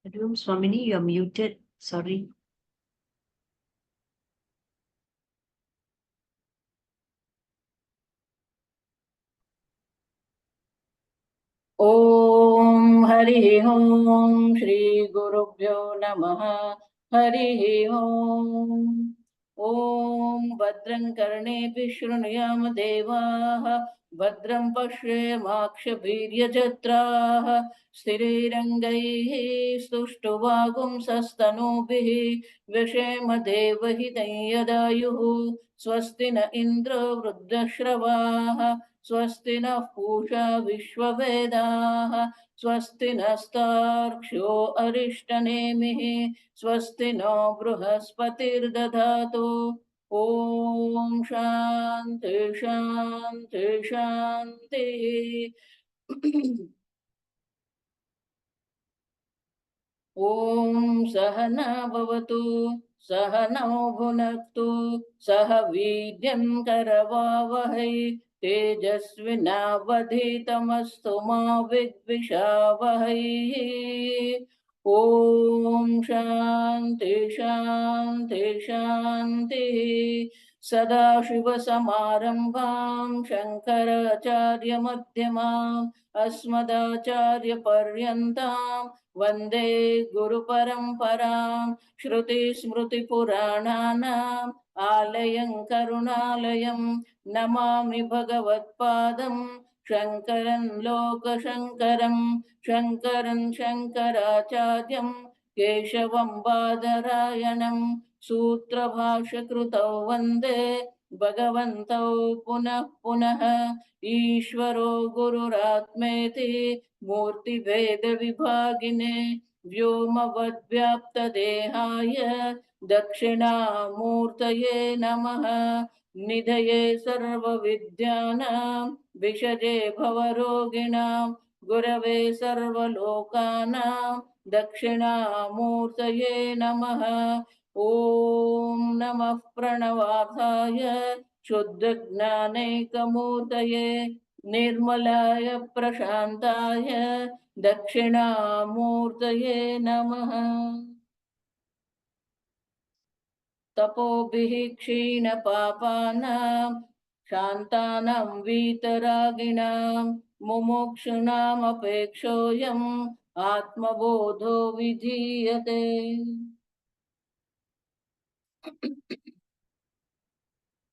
Hariom Swamini, you are muted. Sorry. Om Hari ओम श्री गुरुभ्यो नमः। हरि ओम। ओम भद्रं कर्णेभिः शृणुयाम देवाः, भद्रं पश्येमाक्षभिर्यजत्राः, स्थिरैरङ्गैः स्तुष्टुवागुंसस्तनूभिः व्यशेम देवहितं यदायुः। स्वस्ति न इन्द्रो वृद्धश्रवाः, स्वस्ति नः पूषा विश्ववेदाः, स्वस्ति नस्तार्क्ष्यो अरिष्टनेमिः, स्वस्ति नो बृहस्पतिर्दधातु। ओम शांति शांति शांति। ओम सहना भवतु, सहनौ भुनक्तु, सह वीर्यं करवावहै, तेजस्विनावधीतमस्तु मा विद्विषावहै। ओम शांति शांति शांति। सदाशिवसमारम्भां शङ्कराचार्यमध्यमाम् अस्मदाचार्यपर्यन्तां वन्दे गुरुपरम्परां। श्रुतिस्मृतिपुराणानाम् आलयं करुणालयं नमामि भगवत्पादं शङ्करं लोकशङ्करं। शङ्करं शङ्कराचार्यं केशवं बादरायणं सूत्रभाष्यकृतौ वन्दे भगवन्तौ पुनः पुनः। ईश्वरो गुरुरात्मेति मूर्तिभेदविभागिने व्योमवद्व्याप्तदेहाय दक्षिणामूर्तये नमः। निधये सर्वविद्यानां विषजे भवरोगिणां गुरवे सर्वलोकानां दक्षिणामूर्तये नमः। ओम नमः प्रणवार्थाय शुद्धज्ञानैकमूर्तये निर्मलाय प्रशान्ताय दक्षिणामूर्तये नमः। तपोभिः क्षीणपापानां शान्तानां वीतरागिणां मुमुक्षूणामपेक्षोऽयम् आत्मबोधो विधीयते।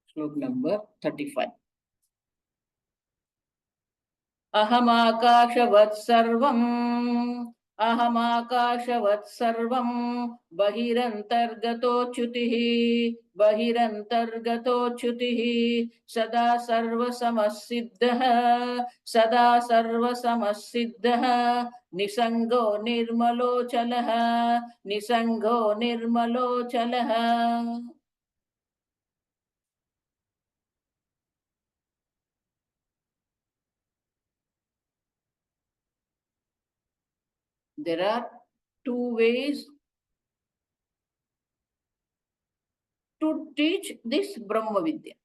श्लोक नंबर 35। अहमाकाशवत् सर्वम्, अहमाकाशवत् सर्वं बहिरन्तर्गतोच्युतिः, बहिरन्तर्गतोच्युतिः सदा सर्वसमसिद्धः, सदा सर्वसमसिद्धः निसंगो निर्मलोचलः, निसंगो निर्मलोचलः। There are two ways to teach this Brahma Vidya.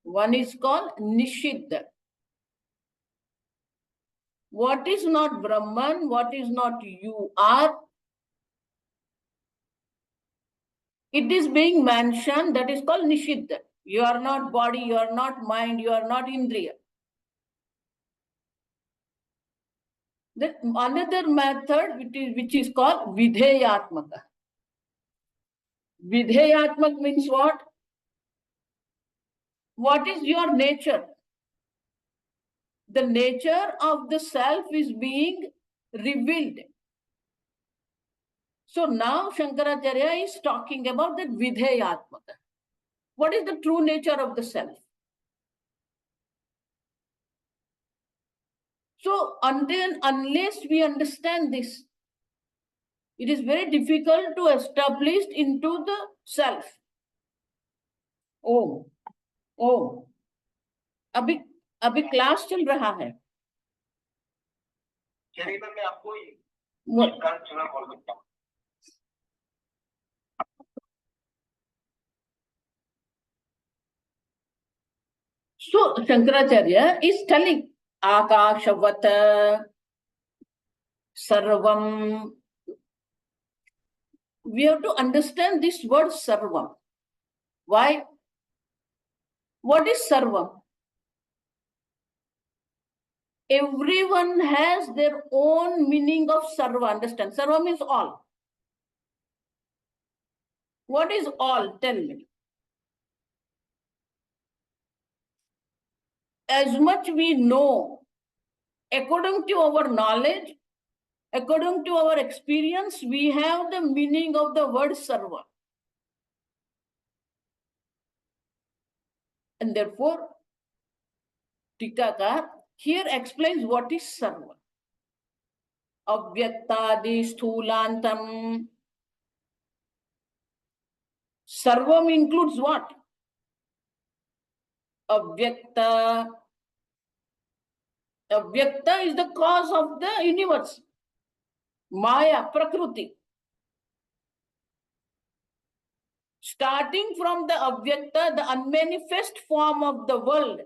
One is called Nishiddha. What is not Brahman, what is not you are, it is being mentioned, that is called Nishiddha. You are not body, you are not mind, you are not Indriya. Then another method which is called Vidheyatmaka. Vidheyatmak means what? What is your nature? The nature of the self is being revealed. So now Shankaracharya is talking about the Vidheyatmaka. What is the true nature of the self? So unless we understand this, it is very difficult to establish into the self. Om Om अभी अभी class चल रहा है। चलिए तो मैं आपको चुना बोल सकता हूँ। So Shankaracharya is telling Akashavat. Sarvam. We have to understand this word Sarvam. Why? What is Sarvam? Everyone has their own meaning of Sarva. Understand? Sarva means all. What is all? Tell me. As much we know, according to our knowledge, according to our experience, we have the meaning of the word Sarva. And therefore, Tikakar here explains what is Sarva. Avyaktadi sthulantam. Sarvam includes what? Avyakta. Avyakta is the cause of the universe. Maya, Prakruti. Starting from the Avyakta, the unmanifest form of the world.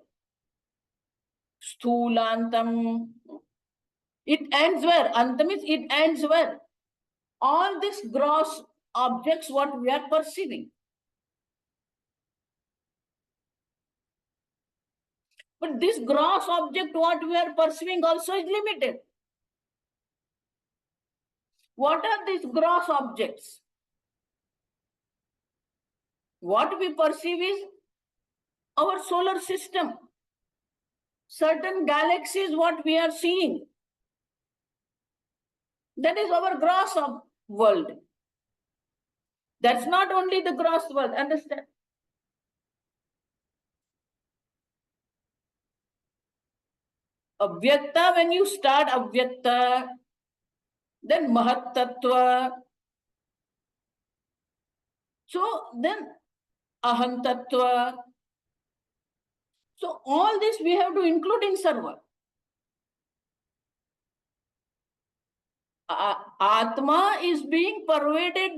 Sthulantam. It ends where? Antam means it ends where? All these gross objects, what we are perceiving. But this gross object, what we are perceiving also is limited. What are these gross objects? What we perceive is our solar system. Certain galaxies, what we are seeing. That is our gross world. That's not only the gross world, understand? Avyakta, when you start Avyakta, then Mahat Tattva. So then Aham Tattva. So all this we have to include in Sarva. Atma is being pervaded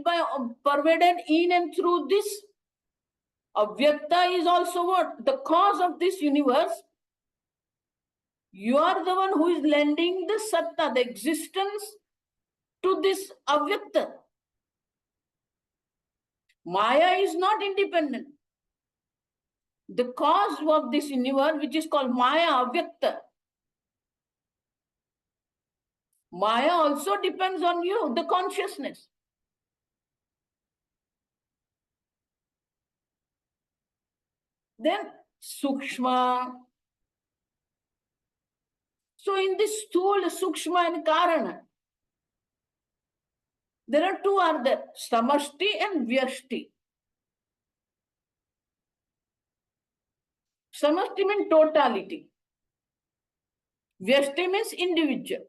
in and through this. Avyakta is also what? The cause of this universe. You are the one who is lending the satta, the existence to this avyakta. Maya is not independent. The cause of this universe, which is called Maya, avyakta. Maya also depends on you, the consciousness. Then Sukshma. So in this Sthula, Sukshma and Karana, there are two are there, Samashti and Vyashti. Samashti means totality. Vyashti means individual.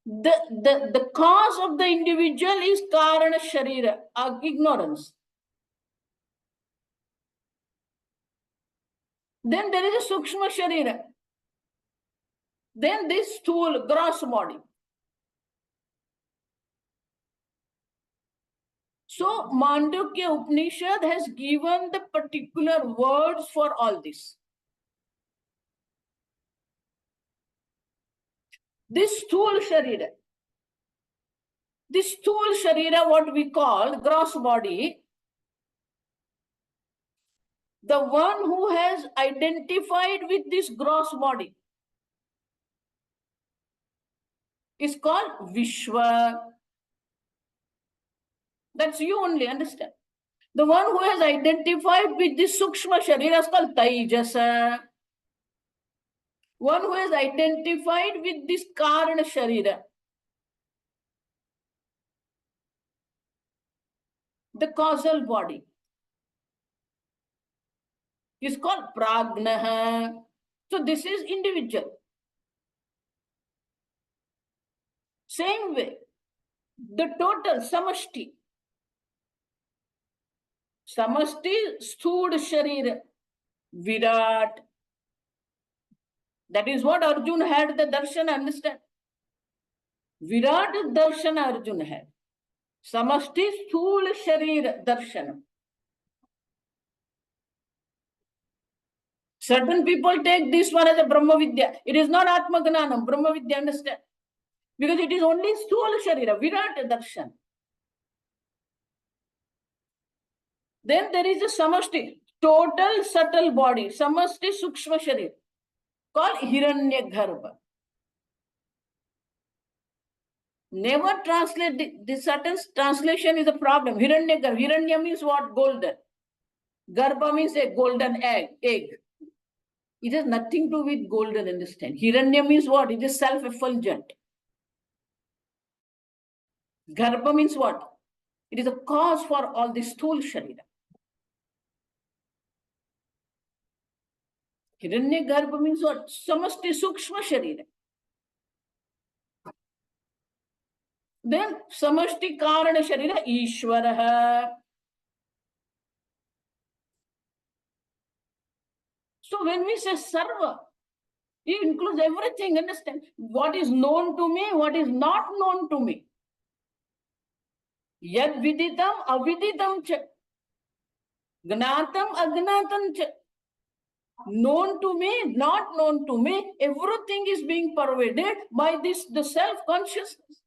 The cause of the individual is Karana Sharira, ignorance. Then there is a Sukshma Sharira. Then this Sthula, gross body. So Mandukya Upanishad has given the particular words for all this. This Sthula Sharira. This Sthula Sharira, what we call gross body, the one who has identified with this gross body is called Vishwa. That's you only, understand. The one who has identified with this Sukshma Sharira is called Taijasa. One who has identified with this Karana Sharira, the causal body, is called Pragnaha. So this is individual. Same way, the total Samashti. Samashti, Sthud Sharira, Virat. That is what Arjuna had the Darshana, understand? Virat Darshana Arjuna had. Samashti Sthula Sharira Darshana. Certain people take this one as a Brahma Vidya. It is not Atma Gnanam, Brahma Vidya, understand? Because it is only Sthula Sharira, Virat Darshan. Then there is a Samashti, total subtle body, Samashti Sukshma Sharir, called Hiranyagarbha. Never translate, this certain translation is a problem. Hiranyagarbha, Hiranya means what? Golden. Garbha means a golden egg. It has nothing to do with golden, understand? Hiranya means what? It is self-effulgent. Garbha means what? It is a cause for all this Sthula Sharira. Hiranyagarbha means what? Samasti Sukshma Sharira. Then Samashti Karana Sharira Ishvaraha. So when we say Sarva, it includes everything, understand? What is known to me, what is not known to me. Yad viditam aviditam cha. Gnatam agnatam cha. Known to me, not known to me, everything is being pervaded by this, the self-consciousness.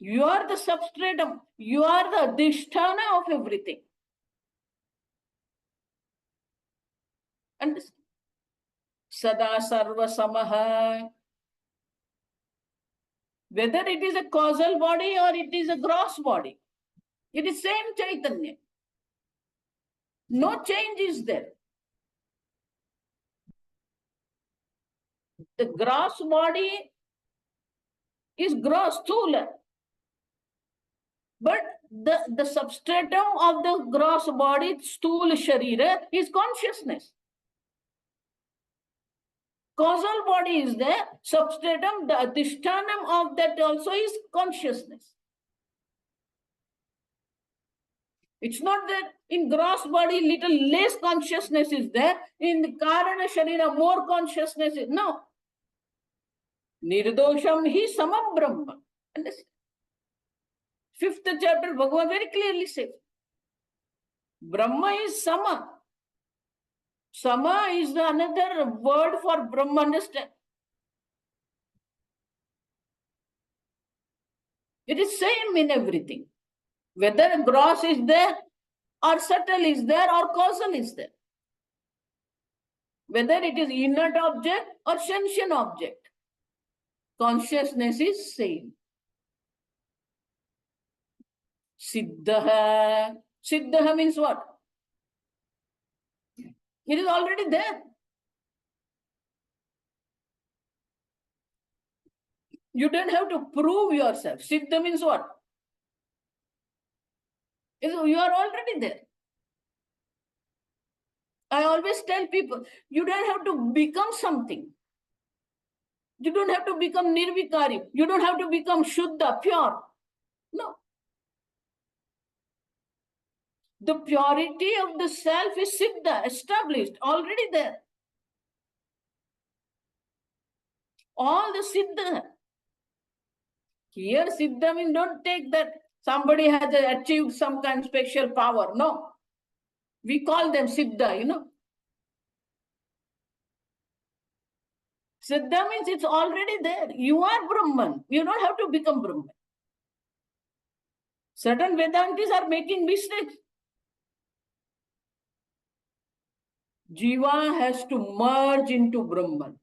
You are the substratum. You are the adhisthana of everything. Understand? Sada sarva samaha. Whether it is a causal body or it is a gross body, it is same Chaitanya. No change is there. The gross body is gross, sthula. But the substratum of the gross body, sthula sharira, is consciousness. Causal body is there, substratum, the adhishtanam of that also is consciousness. It's not that in gross body little less consciousness is there, in the karana sharira more consciousness is, no. Nirdosham hi samam brahma. Understand? 5th chapter, Bhagavan very clearly says, Brahma is sama. Sama is another word for Brahma, understand? It is same in everything. Whether gross is there, or subtle is there, or causal is there. Whether it is inert object or sentient object, consciousness is same. Siddhaha. Siddhaha means what? It is already there. You don't have to prove yourself. Siddha means what? You are already there. I always tell people, you don't have to become something. You don't have to become nirvikari. You don't have to become shuddha, pure. No. The purity of the self is siddha, established, already there. All the siddha. Here siddha means don't take that somebody has achieved some kind of special power. No. We call them siddha, you know. Siddha means it's already there. You are Brahman. You don't have to become Brahman. Certain Vedantis are making mistakes. Jiva has to merge into Brahman.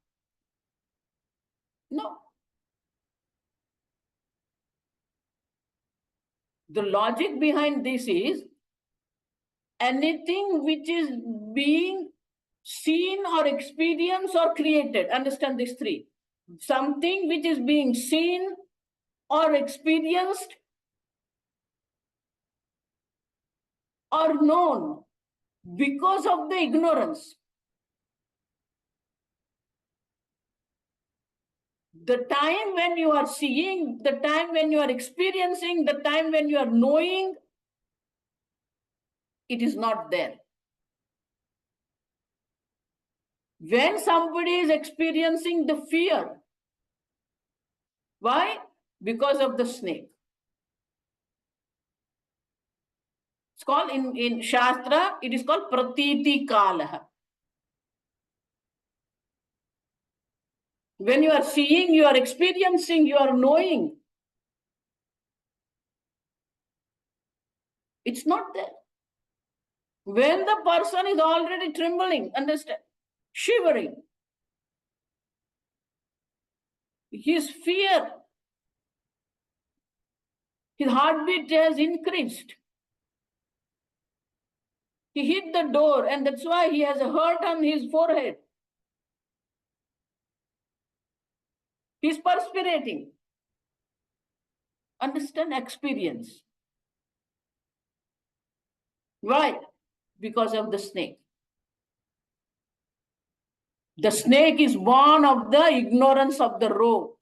No. The logic behind this is anything which is being seen or experienced or created. Understand these three. Something which is being seen or experienced or known because of the ignorance. The time when you are seeing, the time when you are experiencing, the time when you are knowing, it is not there. When somebody is experiencing the fear, why? Because of the snake. It's called in Shastra, it is called Pratiti Kalaha. When you are seeing, you are experiencing, you are knowing. It's not there. When the person is already trembling, understand, shivering, his fear, his heartbeat has increased. He hit the door, and that's why he has a hurt on his forehead. He's perspirating. Understand? Experience. Why? Because of the snake. The snake is born of the ignorance of the rope.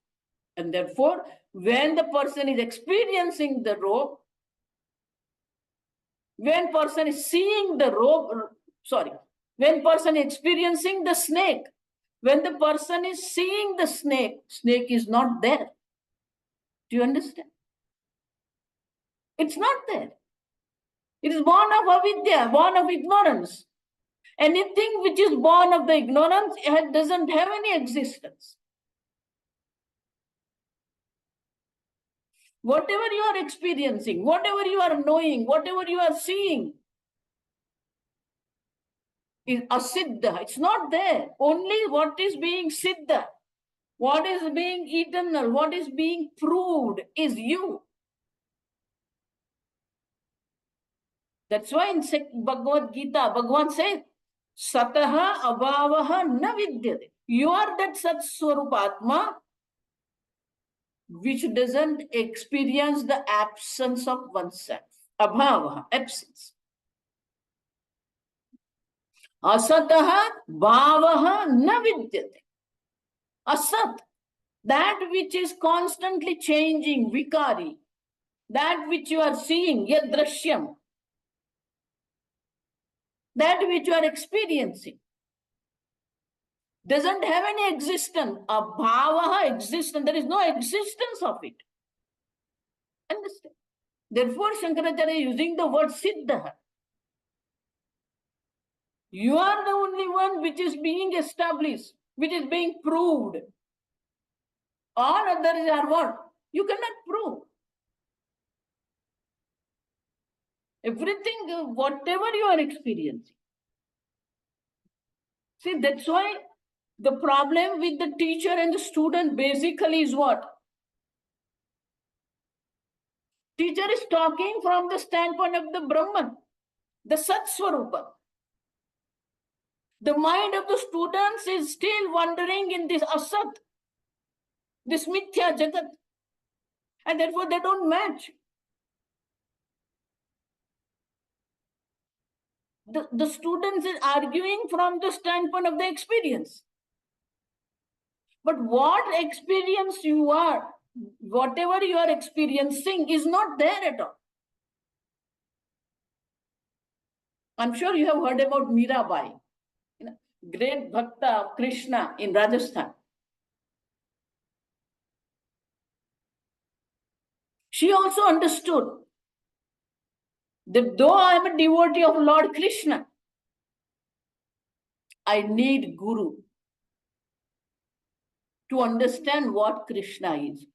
And therefore, when the person is experiencing the rope, when person is seeing the rope, when person is experiencing the snake, when the person is seeing the snake, snake is not there. Do you understand? It's not there. It is born of avidya, born of ignorance. Anything which is born of the ignorance, it doesn't have any existence. Whatever you are experiencing, whatever you are knowing, whatever you are seeing is asiddha. It's not there. Only what is being siddha, what is being eternal, what is being proved is you. That's why in Bhagavad Gita, Bhagavan says, Sataha abhavaha na vidyate. You are that Sat Swarupatma which doesn't experience the absence of oneself. Abhavaha, absence. Asataha bhavaha na vidyate. Asat, that which is constantly changing, vikari, that which you are seeing, yadrashyam, that which you are experiencing, doesn't have any existence. Abhavaha, existence. There is no existence of it. Understand? Therefore, Shankaracharya is using the word siddha. You are the only one which is being established, which is being proved. All others are what? You cannot prove. Everything, whatever you are experiencing. See, that's why the problem with the teacher and the student basically is what? Teacher is talking from the standpoint of the Brahman, the Sat Swarupa. The mind of the students is still wandering in this asat, this mithya jagat, and therefore they don't match. The students is arguing from the standpoint of the experience. But what experience you are, whatever you are experiencing is not there at all. I'm sure you have heard about Mirabai, great bhakta of Krishna in Rajasthan. She also understood that though I am a devotee of Lord Krishna, I need Guru to understand what Krishna is.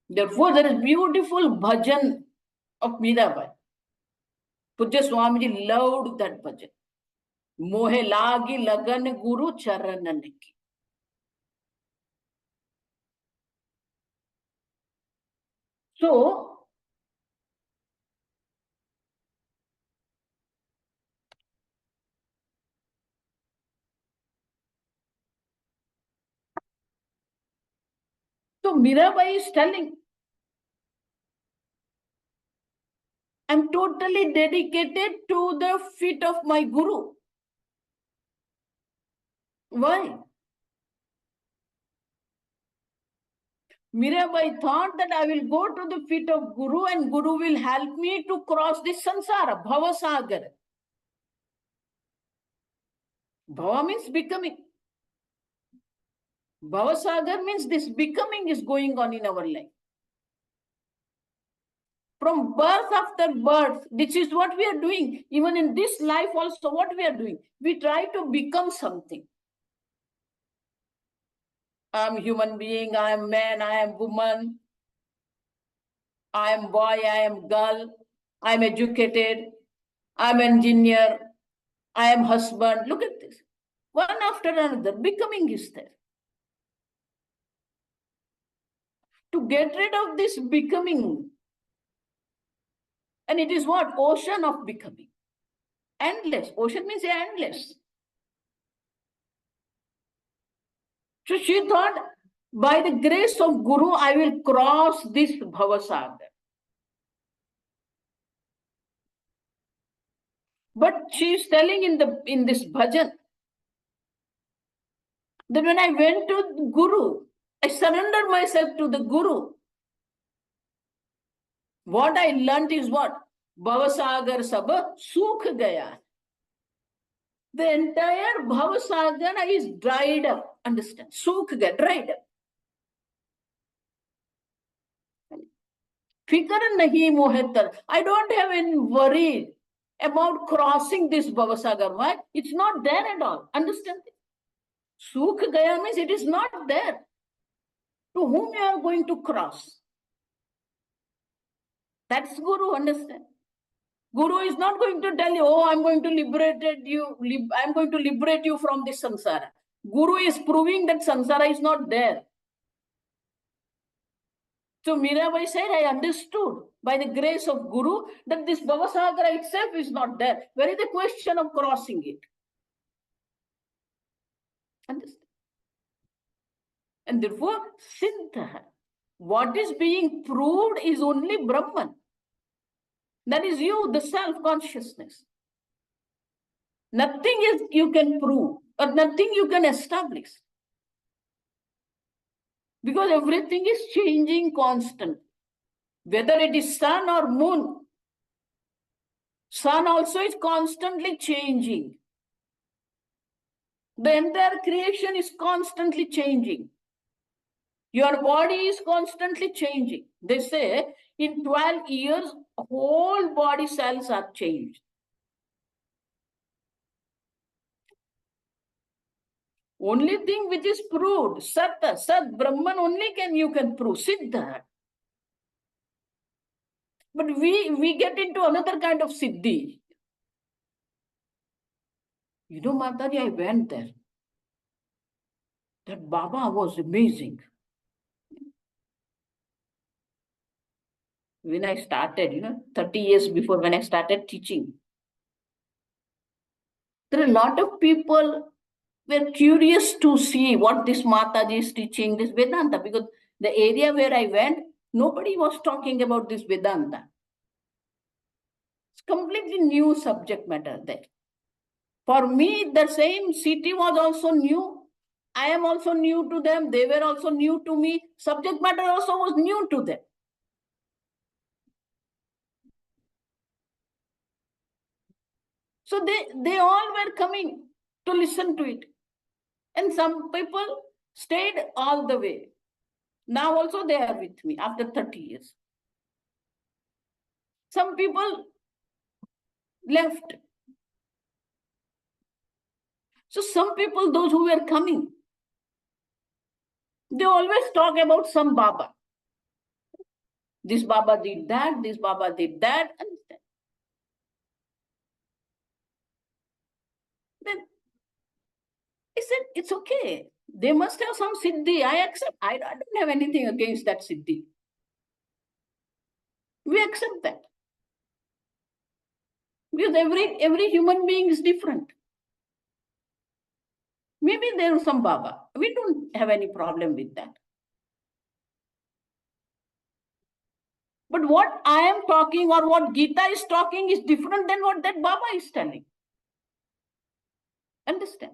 Therefore, there is beautiful bhajan of Mirabai. Pujya Swamiji loved that bhajan. Mohe lagi lagan Guru charanan ki. So, Mirabai is telling, I'm totally dedicated to the feet of my Guru. Why? Mirabai thought that I will go to the feet of Guru and Guru will help me to cross this samsara, Bhava Sagar. Bhava means becoming. Bhava Sagar means this becoming is going on in our life. From birth after birth, this is what we are doing. Even in this life also, what we are doing, we try to become something. I am human being, I am man, I am woman, I am boy, I am girl, I am educated, I am engineer, I am husband. Look at this. One after another, becoming is there. To get rid of this becoming, and it is what? Ocean of becoming. Endless. Ocean means endless. So she thought, by the grace of Guru, I will cross this Bhavasagar. But she is telling in this bhajan that when I went to the Guru, I surrendered myself to the Guru. What I learned is what? Bhavasagar sab sukh gaya. The entire Bhavasagar is dried up. Understand? Sukh gaya, dried up. Fikar nahi mohetar. I don't have any worry about crossing this Bhavasagar. Why? It's not there at all. Understand? Sukh gaya means it is not there. To whom you are going to cross? That's Guru, understand? Guru is not going to tell you, oh, I'm going to liberate you from this samsara. Guru is proving that samsara is not there. So Mirabai said, I understood by the grace of Guru that this Bhavasagara itself is not there. Where is the question of crossing it? Understand? And therefore, Siddha, what is being proved is only Brahman. That is you, the self-consciousness. Nothing is you can prove or nothing you can establish. Because everything is changing constant. Whether it is sun or moon, sun also is constantly changing. The entire creation is constantly changing. Your body is constantly changing. They say in 12 years, whole body cells are changed. Only thing which is proved, Sat, Brahman only you can prove, Siddha. But we get into another kind of Siddhi. You know, Mataji, I went there. That Baba was amazing. When I started, 30 years before when I started teaching, there are a lot of people were curious to see what this Mataji is teaching, this Vedanta, because the area where I went, nobody was talking about this Vedanta. It's completely new subject matter there. For me, the same city was also new. I am also new to them. They were also new to me. Subject matter also was new to them. So they all were coming to listen to it. And some people stayed all the way. Now also they are with me after 30 years. Some people left. So some people, those who were coming, they always talk about some Baba. This Baba did that, this Baba did that. And then I said, it's okay. They must have some Siddhi. I accept. I don't have anything against that Siddhi. We accept that. Because every human being is different. Maybe there is some Baba. We don't have any problem with that. But what I am talking or what Gita is talking is different than what that Baba is telling. Understand?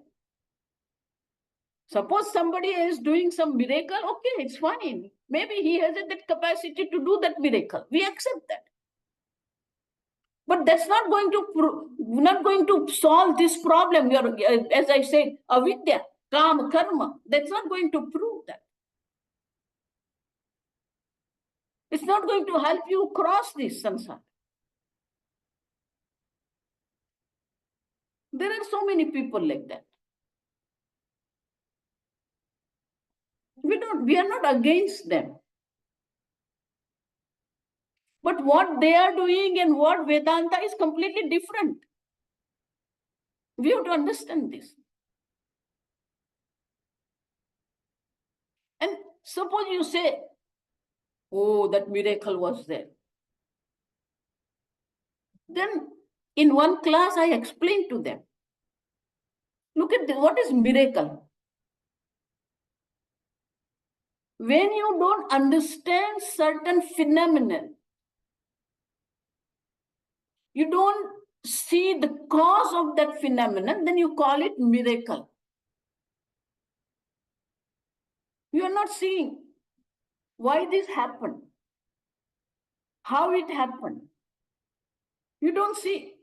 Suppose somebody is doing some miracle, okay, it's fine. Maybe he has that capacity to do that miracle. We accept that. But that's not going to solve this problem. As I said, avidya, kama, karma. That's not going to prove that. It's not going to help you cross this samsara. There are so many people like that. We are not against them. But what they are doing and what Vedanta is completely different. We have to understand this. And suppose you say, oh, that miracle was there. Then in one class, I explained to them, look at this, what is miracle? When you don't understand certain phenomenon, you don't see the cause of that phenomenon, then you call it miracle. You are not seeing why this happened, how it happened. You don't see.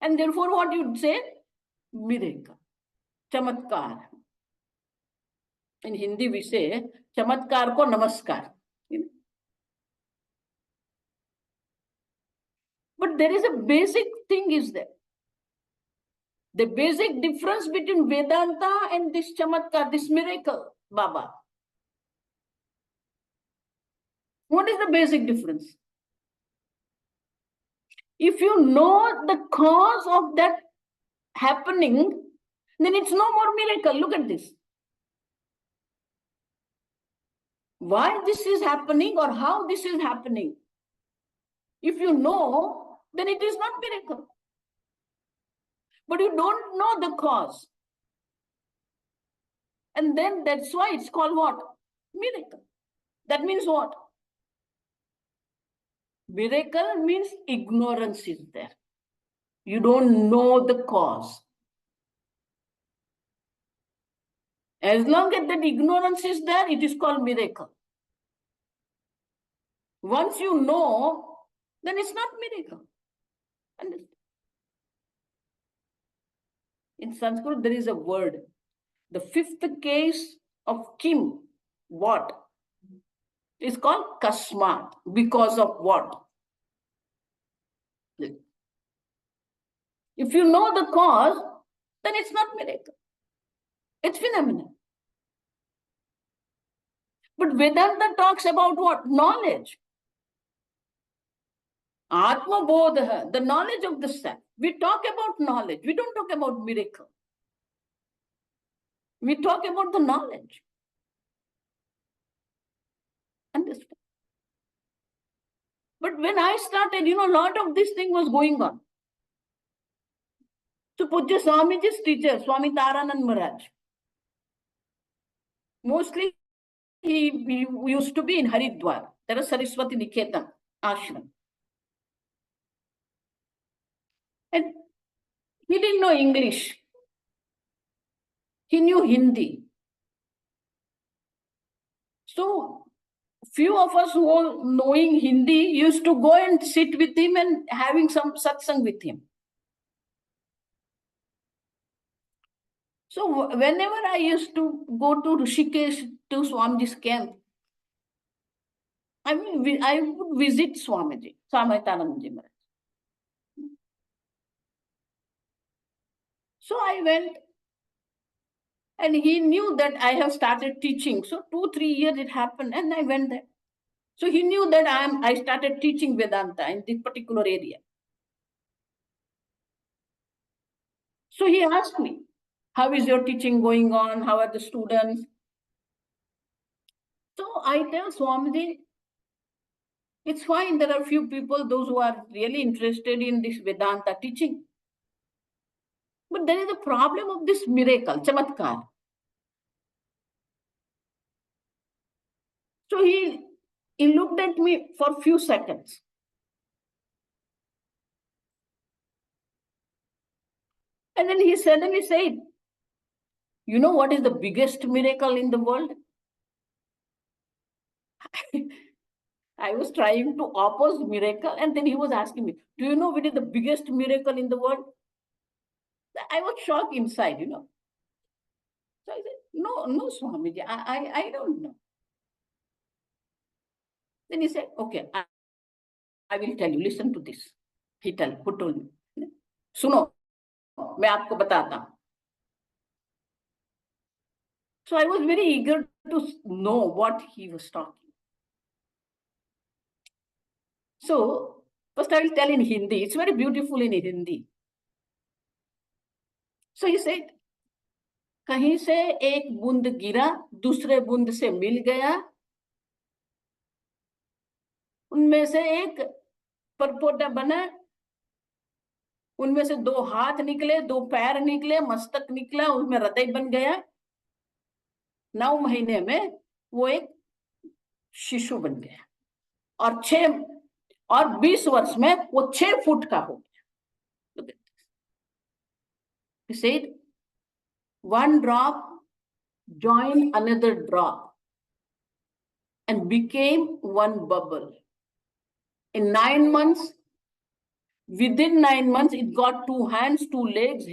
And therefore, what you say? Miracle. Chamatkar. In Hindi, we say, Chamatkar ko namaskar. But there is a basic thing is there. The basic difference between Vedanta and this Chamatkar, this miracle, Baba. What is the basic difference? If you know the cause of that happening, then it's no more miracle. Look at this. Why this is happening or how this is happening. If you know, then it is not miracle. But you don't know the cause. And then that's why it's called what? Miracle. That means what? Miracle means ignorance is there. You don't know the cause. As long as that ignorance is there, it is called miracle. Once you know, then it's not miracle. Understand? In Sanskrit, there is a word. The fifth case of Kim, what? Is called kasmat, because of what? If you know the cause, then it's not miracle. It's phenomenon. But Vedanta talks about what? Knowledge. Atma Bodha, the knowledge of the self. We talk about knowledge. We don't talk about miracle. We talk about the knowledge. Understand? But when I started, a lot of this thing was going on. So Pujya Swamiji's teacher, Swami Taranand Maharaj, mostly he used to be in Haridwar. There was Saraswati Niketan ashram. And he didn't know English. He knew Hindi. So few of us who were knowing Hindi used to go and sit with him and having some satsang with him. So whenever I used to go to Rishikesh to Swamiji's camp, I would visit Swamiji, Swami Taranandji Maharaj. So I went, and he knew that I have started teaching. So 2-3 years it happened, and I went there. So he knew that I started teaching Vedanta in this particular area. So he asked me, how is your teaching going on? How are the students? So I tell Swamiji, it's fine. There are few people, those who are really interested in this Vedanta teaching. But there is a problem of this miracle, chamatkar. So he looked at me for a few seconds. And then he suddenly said, you know what is the biggest miracle in the world? I was trying to oppose miracle, and then he was asking me, do you know what is the biggest miracle in the world? I was shocked inside, So I said, no, Swamiji, I don't know. Then he said, okay, I will tell you, listen to this. He told me, सुनो, मैं आपको बताता हूँ. So I was very eager to know what he was talking. So first I will tell in Hindi. It's very beautiful in Hindi. So he said, कहीं से एक बूंद गिरा, दूसरे बूंद से मिल गया, उनमें से एक परपोटा बना, उनमें से 2 हाथ निकले, 2 पैर निकले, मस्तक निकला, उसमें हृदय बन गया. 9 महीने में वो एक शिशु बन गया और 20 वर्ष में वो 6 फुट का हो गया. He said, one drop joined another drop and became one bubble. In 9 months, within 9 months, it got 2 hands, 2 legs,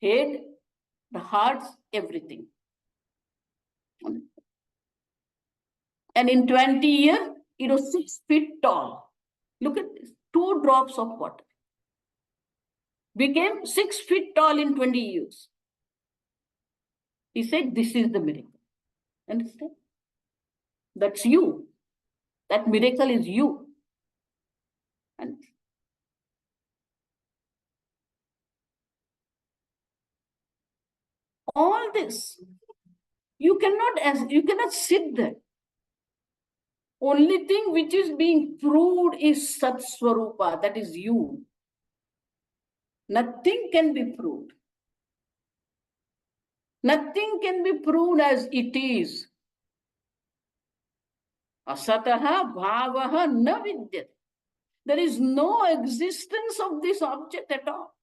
head, the hearts, everything. And in 20 years, it was 6 feet tall. Look at this, 2 drops of water. Became 6 feet tall in 20 years. He said, this is the miracle. Understand? That's you. That miracle is you. And all this, you cannot sit there. Only thing which is being proved is Sat Swarupa, that is you. Nothing can be proved. Nothing can be proved as it is. Asataha bhavaha na vidyate. There is no existence of this object at all,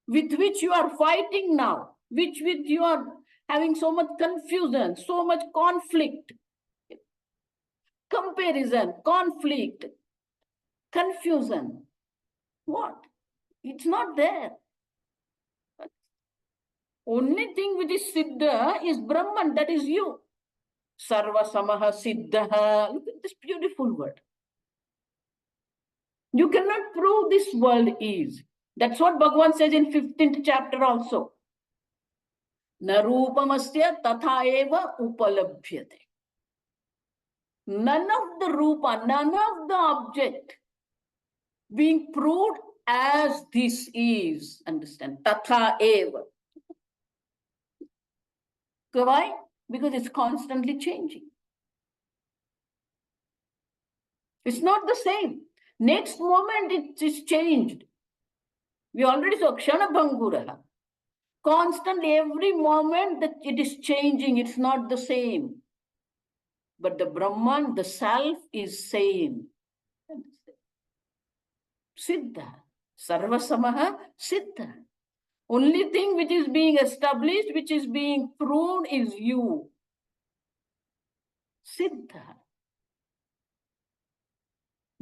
with which you are fighting now, with you are having so much confusion, so much conflict, comparison, conflict, confusion. What? It's not there. Only thing which is Siddha is Brahman, that is you. Sarva Samaha Siddha. Look at this beautiful word. You cannot prove this world is. That's what Bhagavan says in 15th chapter also. Na rupamasya tatha eva upalabhyate. None of the rupa, none of the object being proved as this is. Understand? Tatha eva. Why? Because it's constantly changing. It's not the same. Next moment it is changed. We already saw Kshana Bhanguraha. Constantly, every moment that it is changing, it's not the same. But the Brahman, the self, is same. Siddha. Sarva Samaha Siddha. Only thing which is being established, which is being proved is you. Siddha.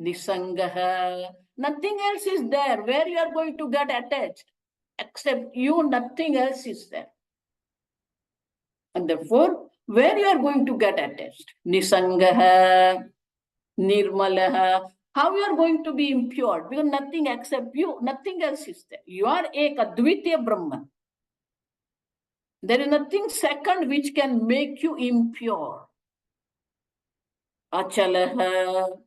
Nisangaha. Nothing else is there. Where you are going to get attached? Except you, nothing else is there. And therefore, where you are going to get attached? Nisangaha, Nirmalaha. How you are going to be impure? Because nothing except you, nothing else is there. You are Ek Advitya Brahman. There is nothing second which can make you impure. Achalaha.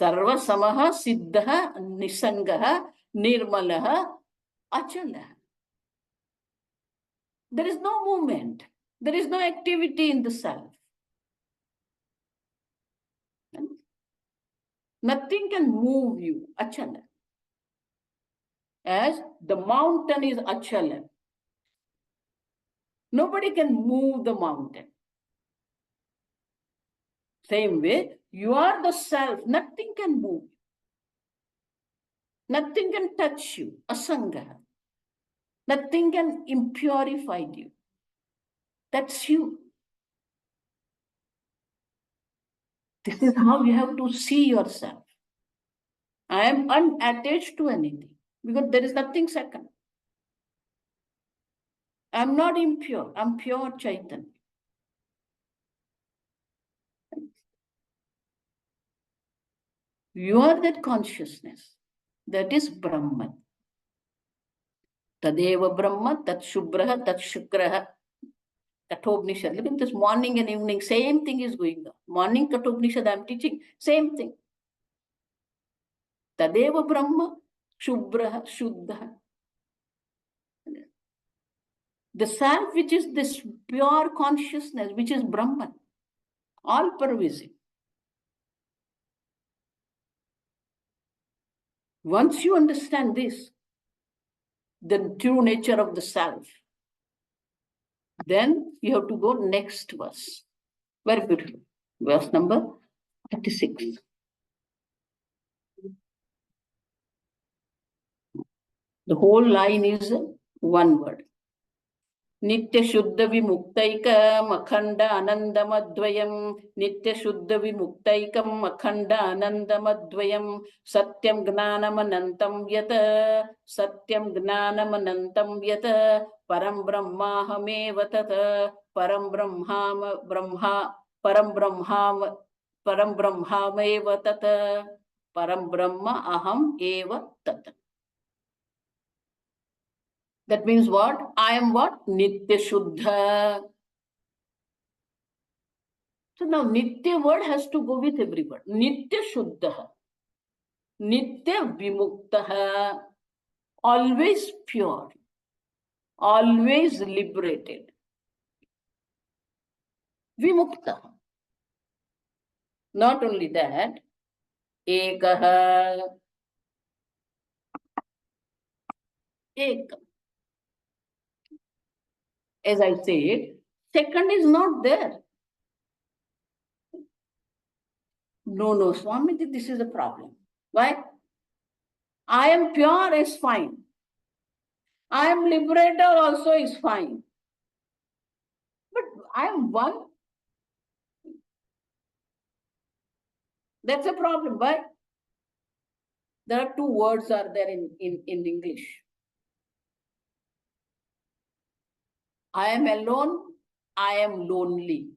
Sarva Samaha Siddha Nisangaha Nirmalaha Achala. There is no movement. There is no activity in the self. Nothing can move you. Achala. As the mountain is Achala. Nobody can move the mountain. Same way, you are the self. Nothing can move you. Nothing can touch you. Asanga. Nothing can impurify you. That's you. This is how you have to see yourself. I am unattached to anything because there is nothing second. I am not impure. I am pure Chaitanya. You are that consciousness. That is Brahman. Tadeva Brahma, Tat Shubhraha, Tat Shukraha. Kathopanishad. Look at this, morning and evening, same thing is going on. Morning Kathopanishad, I am teaching, same thing. Tadeva Brahma, Shubhraha, Shuddha. The self, which is this pure consciousness, which is Brahman, all pervasive. Once you understand this, the true nature of the self, then you have to go next verse. Very beautiful. Verse number 36. The whole line is one word. Nitya Shuddha Vimuktaikam Akhanda Anandamadvayam Nitya Shuddha Vimuktaikam Akhanda Anandamadvayam Satyam Gnanam Anantam Yata Satyam Gnanam Anantam Yata Param Brahmahame Vatata Param Brahma Brahma Param Brahma Param Brahmame Vatata Param Brahma Aham Eva Tata. That means what? I am what? Nitya Shuddha. So now Nitya word has to go with every word. Nitya Shuddha. Nitya Vimuktaha. Always pure. Always liberated. Vimuktaha. Not only that, Ekaha. Ek. As I said, second is not there. No, Swamiji, this is a problem. Why? I am pure is fine. I am liberator also is fine. But I am one. That's a problem. Why? There are two words are there in English. I am alone. I am lonely.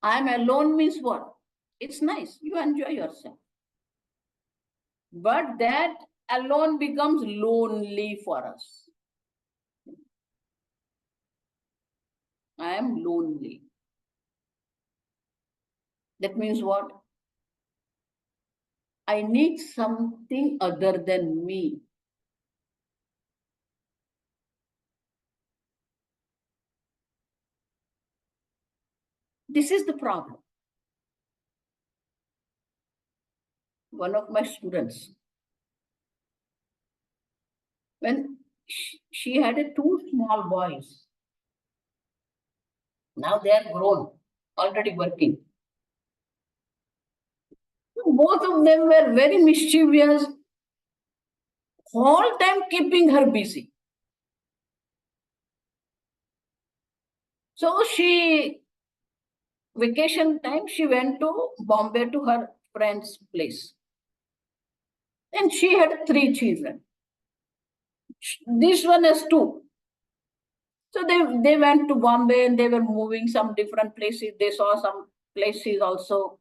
I am alone means what? It's nice. You enjoy yourself. But that alone becomes lonely for us. I am lonely. That means what? I need something other than me. This is the problem. One of my students, when she had two small boys, now they are grown, already working. Both of them were very mischievous, whole time keeping her busy. So vacation time, she went to Bombay to her friend's place. And she had 3 children. This one has 2. So they went to Bombay and they were moving some different places. They saw some places also,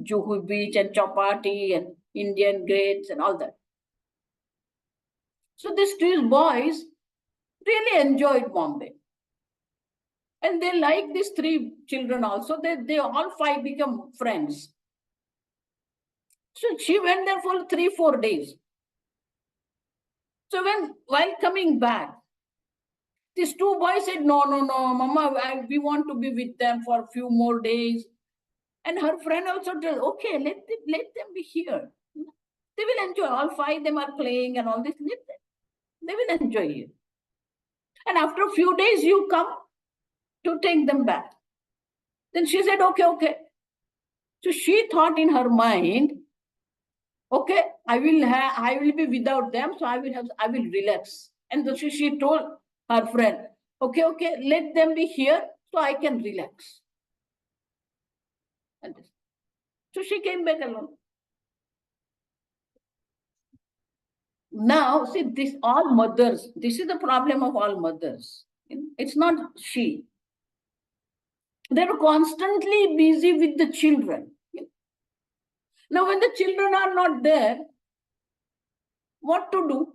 Juhu Beach and Chapati and Indian Gates and all that. So these 2 boys really enjoyed Bombay. And they like these 3 children also. They all 5 become friends. So she went there for 3-4 days. So while coming back, these 2 boys said, no, Mama, we want to be with them for a few more days. And her friend also said, okay, let them be here. They will enjoy. All 5 of them are playing and all this. They will enjoy it. And after a few days, you come to take them back. Then she said, okay. So she thought in her mind, okay, I will be without them, so I will relax. And so she told her friend, okay, let them be here so I can relax. And so she came back alone. Now, see, this all mothers, this is the problem of all mothers. It's not she. They're constantly busy with the children. Now, when the children are not there, what to do?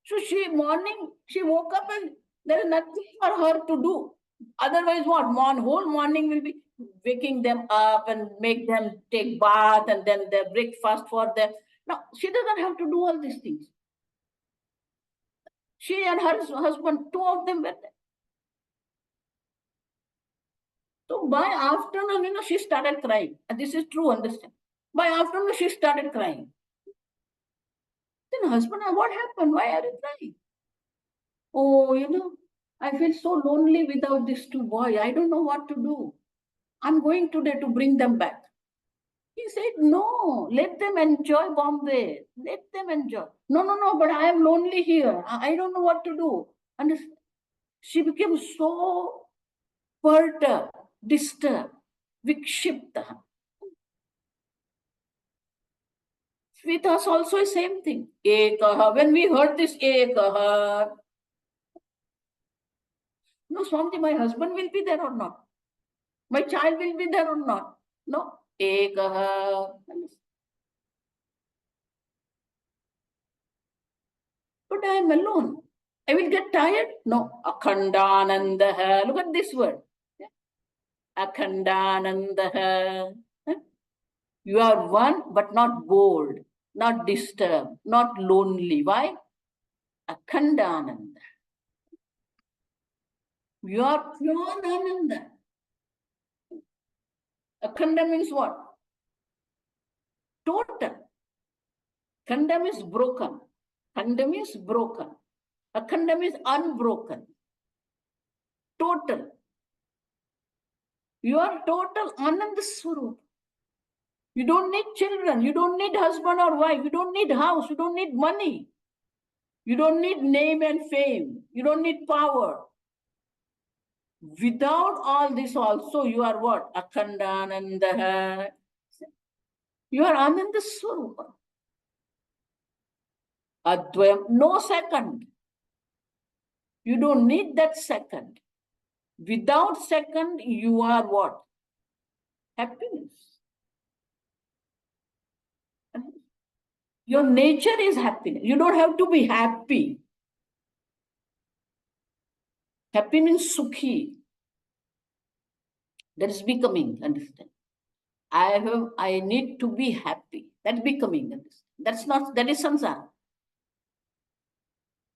So she woke up and there is nothing for her to do. Otherwise, what? Whole morning will be waking them up and make them take bath and then their breakfast for them. Now, she doesn't have to do all these things. She and her husband, two of them were there. So by afternoon, she started crying. And this is true, understand? By afternoon, she started crying. Then husband, what happened? Why are you crying? Oh, I feel so lonely without these two boys. I don't know what to do. I'm going today to bring them back. He said, no, let them enjoy Bombay. Let them enjoy. No, but I am lonely here. I don't know what to do. And she became so perturbed, disturbed, vikshipta. With us also same thing. Ekaha. When we heard this ekaha, no, Swamiji, my husband will be there or not? My child will be there or not? No. Ekaha. But I am alone. I will get tired? No. Akhandanandaha. Look at this word. Akhandanandaha. You are one, but not bored, not disturbed, not lonely. Why? Akhandananda. You are pure Ananda. Akhanda means what? Total. Khanda means broken. Khanda means broken. Akhanda means unbroken. Total. You are total Ananda Swarup. You don't need children. You don't need husband or wife. You don't need house. You don't need money. You don't need name and fame. You don't need power. Without all this also, you are what? Akhandananda. You are Ananda Swarupa. Advayam, no second. You don't need that second. Without second, you are what? Happiness. Your nature is happiness. You don't have to be happy. Happy means sukhi. That is becoming, understand? I need to be happy. That's becoming, understand? That is samsara.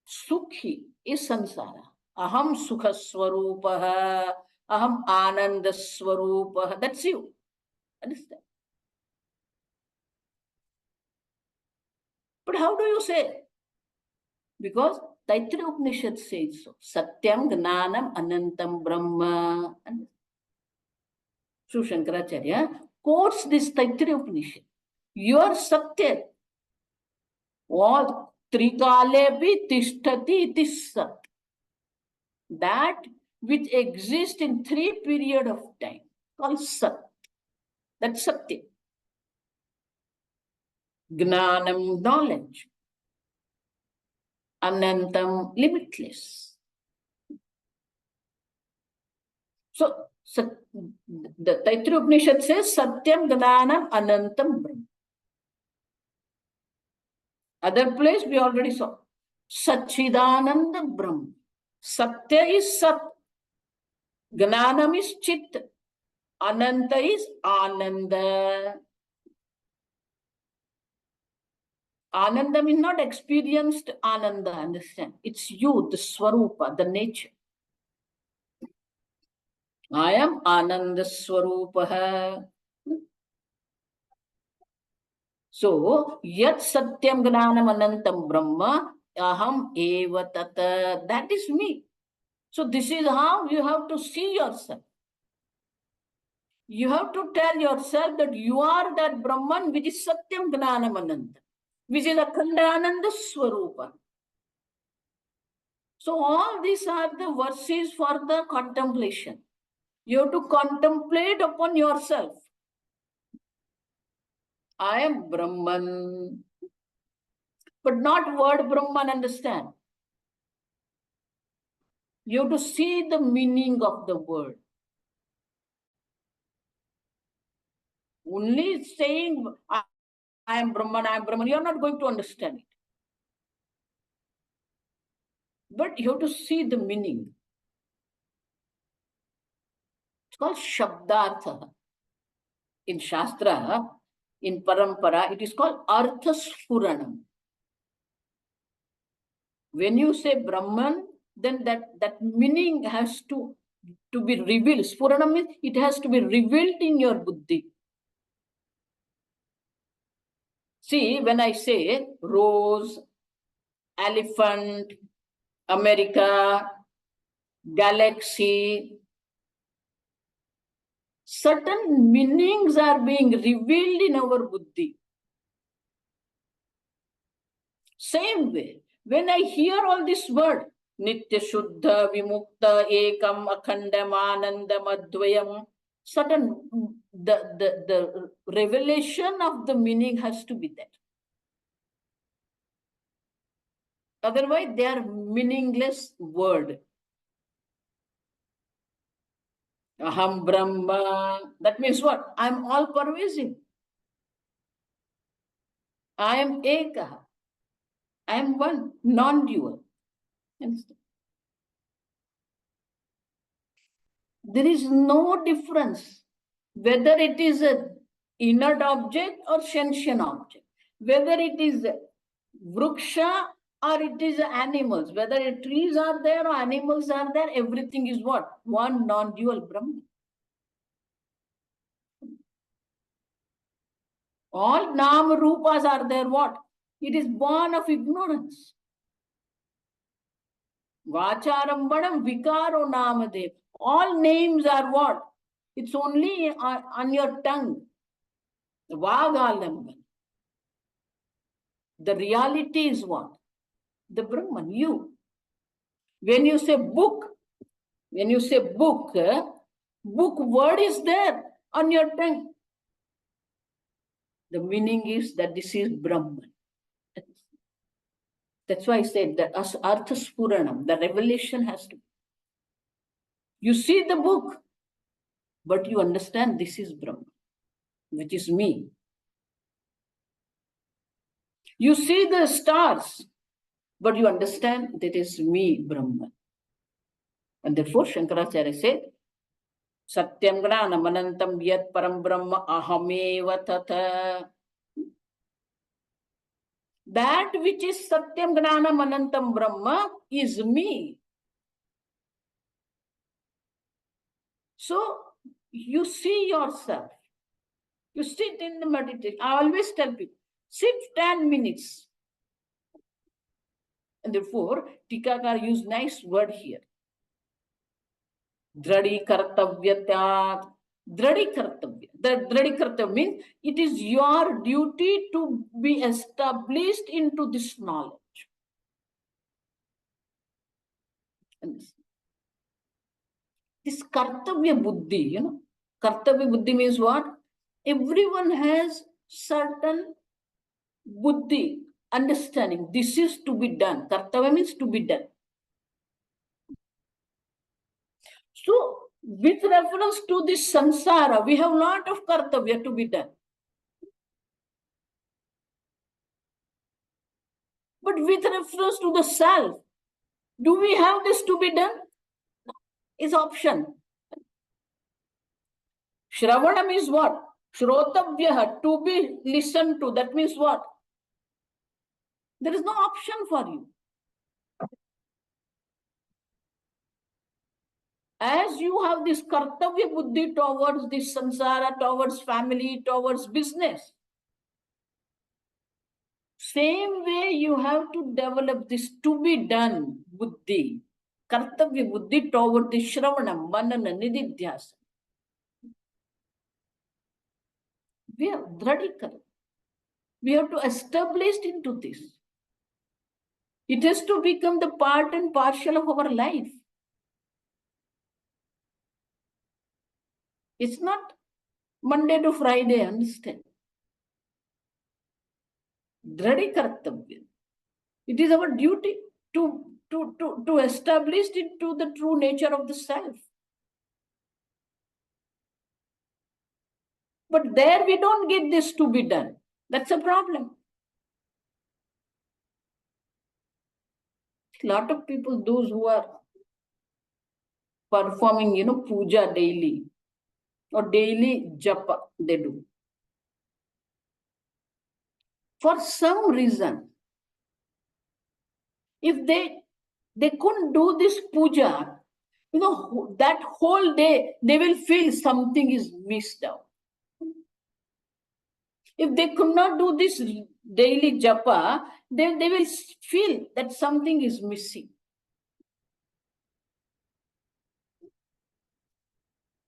Sukhi is samsara. Aham sukha swarupaha. Aham ananda swarupaha. That's you. Understand? But how do you say? Because Taittiriya Upanishad says so. Satyam Gnanam Anantam Brahma. Sri Shankaracharya quotes this Taittiriya Upanishad. Your Satya, all Trikalepi Tishtati Tissat. That which exists in 3 periods of time, called Sat. That's Satya. Gnanam, knowledge. Anantam, limitless. So the Taittiriya Upanishad says, Satyam Gnanam Anantam Brahma. Other place we already saw. Satchidananda Brahma. Satya is Sat. Gnanam is Chit. Ananta is Ananda. Ananda means not experienced Ananda, understand? It's you, the Swarupa, the nature. I am Ananda Swarupaha. So, Yat Satyam Gnanam Anantam Brahma, Aham Eva Tata. That is me. So, this is how you have to see yourself. You have to tell yourself that you are that Brahman which is Satyam Gnanam Ananta, which is Akhandananda Swarupa. So, all these are the verses for the contemplation. You have to contemplate upon yourself. I am Brahman. But not word Brahman, understand? You have to see the meaning of the word. Only saying, I am Brahman, you are not going to understand it. But you have to see the meaning. It's called Shabdartha. In Shastra, in Parampara, it is called Arthaspuranam. When you say Brahman, then that meaning has to be revealed. Spuranam means it has to be revealed in your buddhi. See, when I say rose, elephant, America, galaxy, certain meanings are being revealed in our buddhi. Same way, when I hear all this word, Nitya Shuddha, Vimukta, Ekam, Akhandam, Anandam, Advayam, certain the revelation of the meaning has to be there. Otherwise, they are meaningless word. Aham Brahma. That means what? I am all pervasive. I am Eka. I am one, non-dual. There is no difference whether it is an inert object or sentient object, whether it is Vriksha or it is animals, whether trees are there or animals are there, everything is what? One non-dual Brahman. All Nama Rupas are there what? It is born of ignorance. Vacharambadam Vikaro Namadev. All names are what? It's only on your tongue. Vagalambam. The reality is what? The Brahman, you. When you say book, book word is there on your tongue. The meaning is that this is Brahman. That's why I said that as Arthaspuranam, the revelation has to be. You see the book, but you understand this is Brahman, which is me. You see the stars, but you understand that is me, Brahman. And therefore, Shankaracharya said, Satyam Gnanam Anantam Yat Param Brahma Ahameva Tata. That which is Satyam Gnanam Anantam Brahma is me. So, you see yourself. You sit in the meditation. I always tell people, sit 10 minutes. And therefore, Tikakar used nice word here. Dradi kartavyata. Dradi kartavya. The dradi kartavya means it is your duty to be established into this knowledge. This kartavya buddhi, kartavya buddhi means what? Everyone has certain buddhi, understanding. This is to be done. Kartavya means to be done. So, with reference to this samsara, we have a lot of kartavya to be done. But with reference to the self, do we have this to be done? It's option. Shravana means what? Shrotavyaha, to be listened to. That means what? There is no option for you. As you have this kartavya buddhi towards this samsara, towards family, towards business, same way you have to develop this to be done buddhi, kartavya buddhi toward the shravana, manana, nididhyasa. We have dradikar. We have to establish into this. It has to become the part and parcel of our life. It's not Monday to Friday, understand? Dradi kartavya. It is our duty to to establish into the true nature of the self. But there we don't get this to be done. That's a problem. A lot of people, those who are performing, puja daily or daily japa, they do. For some reason, if they couldn't do this puja, that whole day, they will feel something is missed out. If they could not do this daily japa, they will feel that something is missing.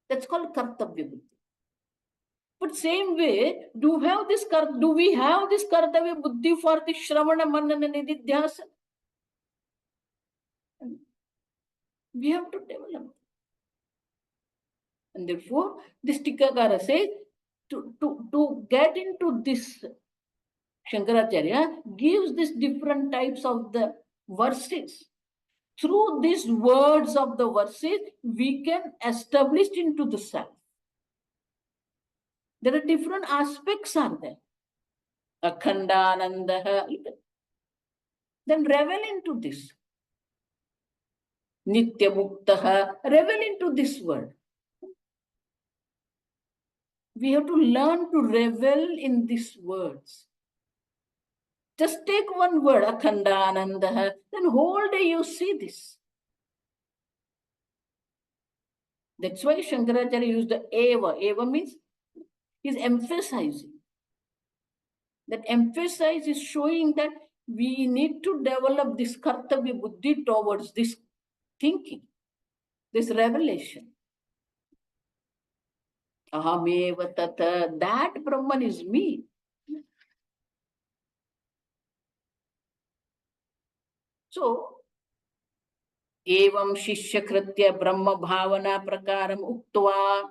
That's called kartavya buddhi. But same way, do we have this kartavya buddhi for the shravana manana nididhyasa? We have to develop. And therefore, this Tikakara says, to get into this, Shankaracharya gives these different types of the verses. Through these words of the verses, we can establish into the self. There are different aspects are there. Akhandanandaha. Then revel into this. Nitya Muktaha. Revel into this word. We have to learn to revel in these words. Just take one word, Akhandanandaha, then whole day you see this. That's why Shankaracharya used the eva. Eva means he's emphasizing. That emphasis is showing that we need to develop this kartavya buddhi towards this thinking, this revelation. Ahameva tata, that Brahman is me. So, evam shishya kritya brahma bhavana prakaram uktva.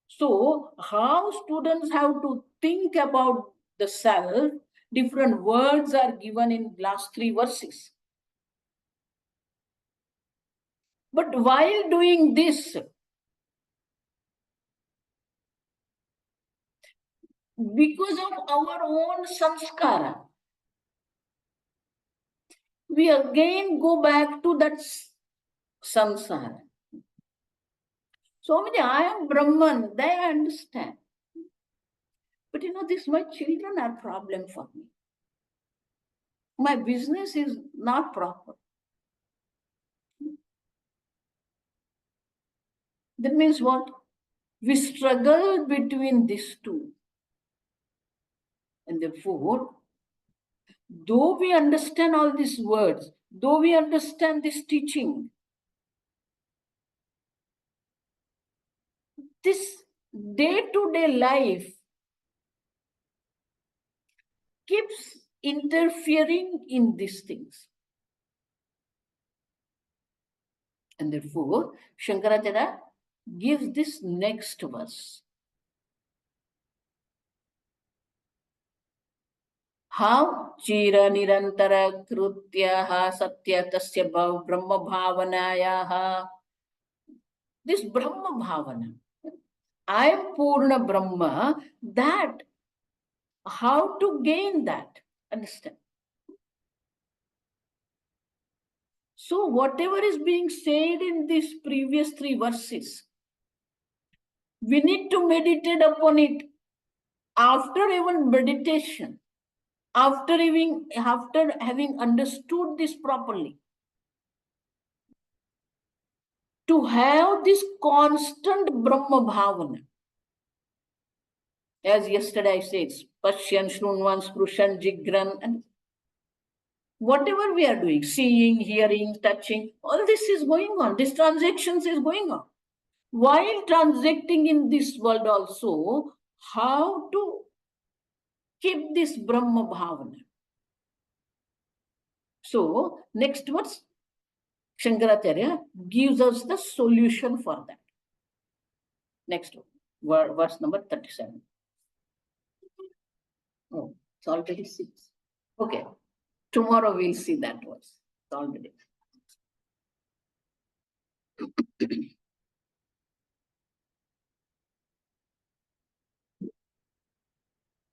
So, how students have to think about the self, different words are given in last 3 verses. But while doing this, because of our own samskara, we again go back to that samsara. So many, I am Brahman, they understand. But my children are problem for me. My business is not proper. That means what? We struggle between these two. And therefore, though we understand all these words, though we understand this teaching, this day-to-day life keeps interfering in these things. And therefore, Shankaracharya gives this next verse. How chira nirantara krutyaha satya tasya brahma bhavanayaha. This Brahma bhavana, I am Purna Brahma, that, how to gain that? Understand? So whatever is being said in these previous 3 verses, we need to meditate upon it. After even meditation, after having understood this properly, to have this constant Brahma Bhavana. As yesterday I said, Pashyan, Shrunvan, Sprushan, Jigran, and whatever we are doing, seeing, hearing, touching, all this is going on. This transactions is going on. While transacting in this world also, how to keep this Brahma Bhavana. So, next verse, Shankaracharya gives us the solution for that. Next one, verse number 37. Oh, it's already 6. Okay, tomorrow we'll see that verse. It's already.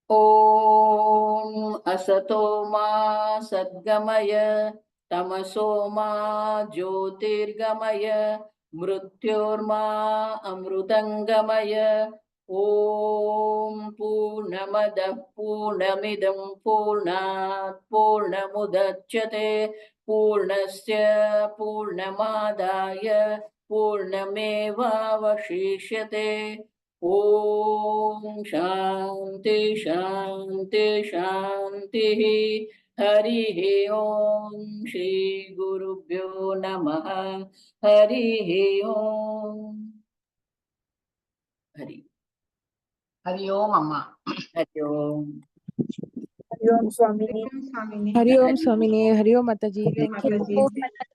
Om asato ma sadgamaya tamaso ma jyotirgamaya mrityorma amrutangamaya. Om Purnamada Purnamidam Purnat Purnamudachyate Purnasya Purnamadaya Purnameva Vashishyate. Om Shanti Shanti Shanti. Hari Om Shri Gurubhyo Namaha. Hari Om. Hari. Hari Om Amma. Hari Om. Hari Om Swamini. Hari Om Swamini, Hari Om Mataji. Hari Om Thank you. Mataji.